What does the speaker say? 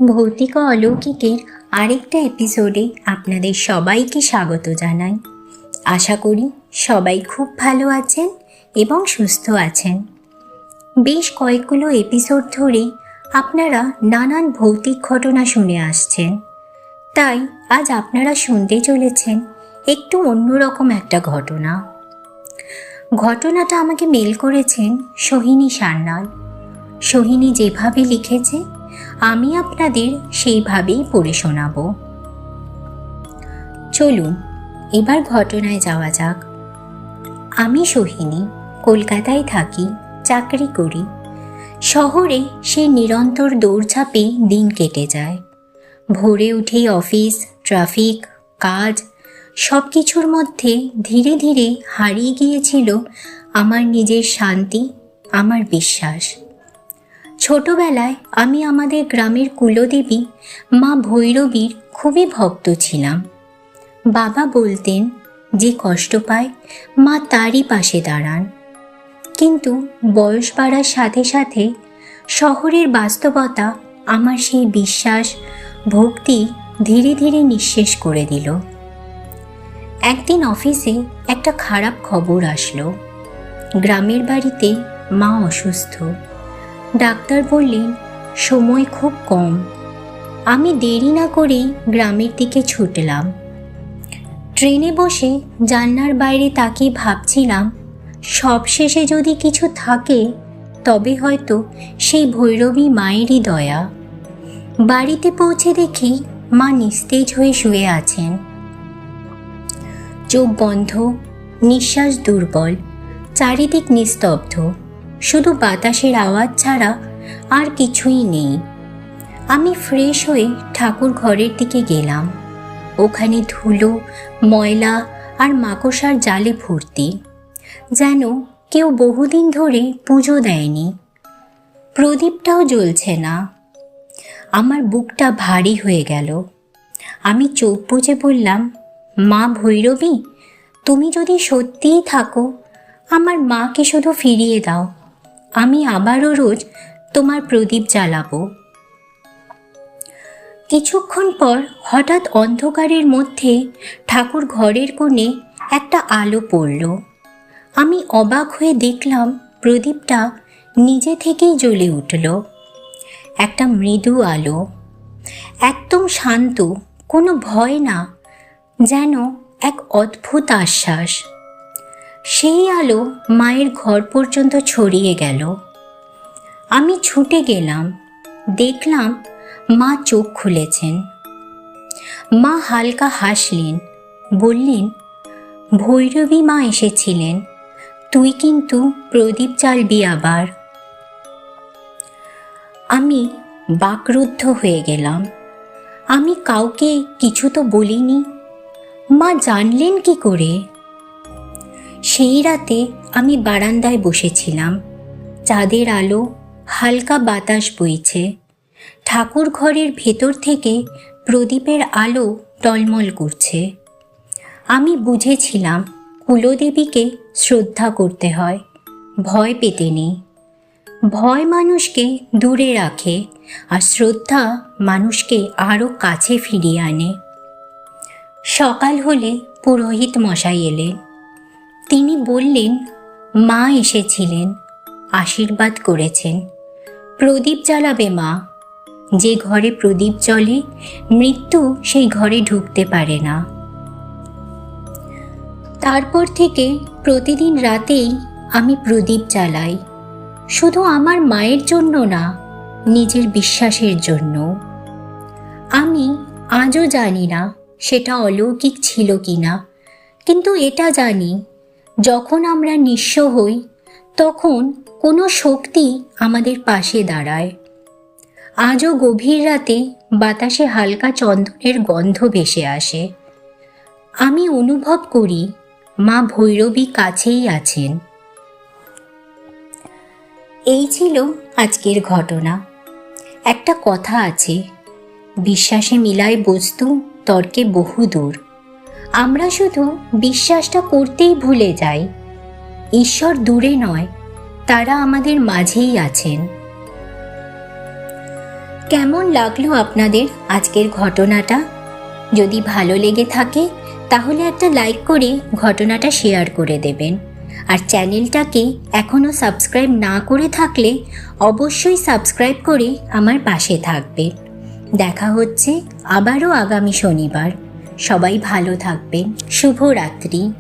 ভৌতিক ও অলৌকিকের আরেকটা এপিসোডে আপনাদের সবাইকে স্বাগত জানাই। আশা করি সবাই খুব ভালো আছেন এবং সুস্থ আছেন। বেশ কয়েকগুলো এপিসোড ধরে আপনারা নানান ভৌতিক ঘটনা শুনে আসছেন, তাই আজ আপনারা শুনতে চলেছেন একটু অন্যরকম একটা ঘটনাটা আমাকে মেল করেছেন সোহিনী সান্যাল। সোহিনী যেভাবে লিখেছে আমি আপনাদের সেইভাবেই পড়ে শোনাব। চলুন এবার ঘটনায় যাওয়া যাক। আমি সোহিনী, কলকাতায় থাকি, চাকরি করি। শহরে সেই নিরন্তর দৌড়ঝাঁপে দিন কেটে যায়। ভোরে উঠেই অফিস, ট্রাফিক, কাজ সব কিছুর মধ্যে ধীরে ধীরে হারিয়ে গিয়েছিল আমার নিজের শান্তি, আমার বিশ্বাস। ছোটবেলায় আমি আমাদের গ্রামের কুলদেবী মা ভৈরবীর খুবই ভক্ত ছিলাম। বাবা বলতেন যে কষ্ট পায় মা তারই পাশে দাঁড়ান। কিন্তু বয়স বাড়ার সাথে সাথে শহরের বাস্তবতা আমার সেই বিশ্বাস, ভক্তি ধীরে ধীরে নিঃশেষ করে দিল। একদিন অফিসে একটা খারাপ খবর আসলো। গ্রামের বাড়িতে মা অসুস্থ। ডাক্তার বললেন সময় খুব কম। আমি দেরি না করেই গ্রামের দিকে ছুটলাম। ট্রেনে বসে জানলার বাইরে তাকিয়ে ভাবছিলাম, সবশেষে যদি কিছু থাকে তবে হয়তো সেই ভৈরবী মায়েরই দয়া। বাড়িতে পৌঁছে দেখি মা নিস্তেজ হয়ে শুয়ে আছেন। চোখ বন্ধ, নিঃশ্বাস দুর্বল, চারিদিক নিস্তব্ধ, শুধু বাতাসের আওয়াজ ছাড়া আর কিছুই নেই। আমি ফ্রেশ হয়ে ঠাকুর ঘরের দিকে গেলাম। ওখানে ধুলো, ময়লা আর মাকড়সার জালে ভর্তি, যেন কেউ বহুদিন ধরে পুজো দেয়নি। প্রদীপটাও জ্বলছে না। আমার বুকটা ভারী হয়ে গেল। আমি চোখ বুজে বললাম, মা ভৈরবী, তুমি যদি সত্যিই থাকো, আমার মাকে শুধু ফিরিয়ে দাও। আমি আবারও রোজ তোমার প্রদীপ জ্বালাবো। কিছুক্ষণ পর হঠাৎ অন্ধকারের মধ্যে ঠাকুর ঘরের কোণে একটা আলো পড়ল। আমি অবাক হয়ে দেখলাম প্রদীপটা নিজে থেকেই জ্বলে উঠল। একটা মৃদু আলো, একদম শান্ত, কোনো ভয় না, যেন এক অদ্ভুত আশ্বাস। সেই আলো মায়ের ঘর পর্যন্ত ছড়িয়ে গেল। আমি ছুটে গেলাম, দেখলাম মা চোখ খুলেছেন। মা হালকা হাসলেন, বললেন, ভৈরবী মা এসেছিলেন, তুই কিন্তু প্রদীপ জ্বালবি আবার। আমি বাকরুদ্ধ হয়ে গেলাম। আমি কাউকে কিছু তো বলিনি, মা জানলেন কি করে? সেই রাতে আমি বারান্দায় বসেছিলাম। চাঁদের আলো, হালকা বাতাস বইছে। ঠাকুর ঘরের ভেতর থেকে প্রদীপের আলো টলমল করছে। আমি বুঝেছিলাম কুলদেবীকে শ্রদ্ধা করতে হয়, ভয় পেতে নেই। ভয় মানুষকে দূরে রাখে, আর শ্রদ্ধা মানুষকে আরও কাছে ফিরিয়ে আনে। সকাল হলে পুরোহিত মশাই এলেন। তিনি বললেন, মা এসেছিলেন, আশীর্বাদ করেছেন, প্রদীপ জ্বালাবে মা। যে ঘরে প্রদীপ জ্বলে মৃত্যু সেই ঘরে ঢুকতে পারে না। তারপর থেকে প্রতিদিন রাতেই আমি প্রদীপ জ্বালাই, শুধু আমার মায়ের জন্য না, নিজের বিশ্বাসের জন্য। আমি আজও জানি না সেটা অলৌকিক ছিল কিনা, কিন্তু এটা জানি, যখন আমরা নিঃস্ব হই তখন কোনো শক্তি আমাদের পাশে দাঁড়ায়। আজও গভীর রাতে বাতাসে হালকা চন্দনের গন্ধ ভেসে আসে। আমি অনুভব করি মা ভৈরবী কাছেই আছেন। এই ছিল আজকের ঘটনা। একটা কথা আছে, বিশ্বাসে মিলায় বস্তু, তর্কে বহু দূর। আমরা শুধু বিশ্বাসটা করতেই ভুলে যাই। ঈশ্বর দূরে নয়, তারা আমাদের মাঝেই আছেন। কেমন লাগলো আপনাদের আজকের ঘটনাটা? যদি ভালো লেগে থাকে তাহলে একটা লাইক করে ঘটনাটা শেয়ার করে দেবেন। আর চ্যানেলটাকে এখনও সাবস্ক্রাইব না করে থাকলে অবশ্যই সাবস্ক্রাইব করে আমার পাশে থাকবেন। দেখা হচ্ছে আবারও আগামী শনিবার। সবাই ভালো থাকবেন। শুভরাত্রি।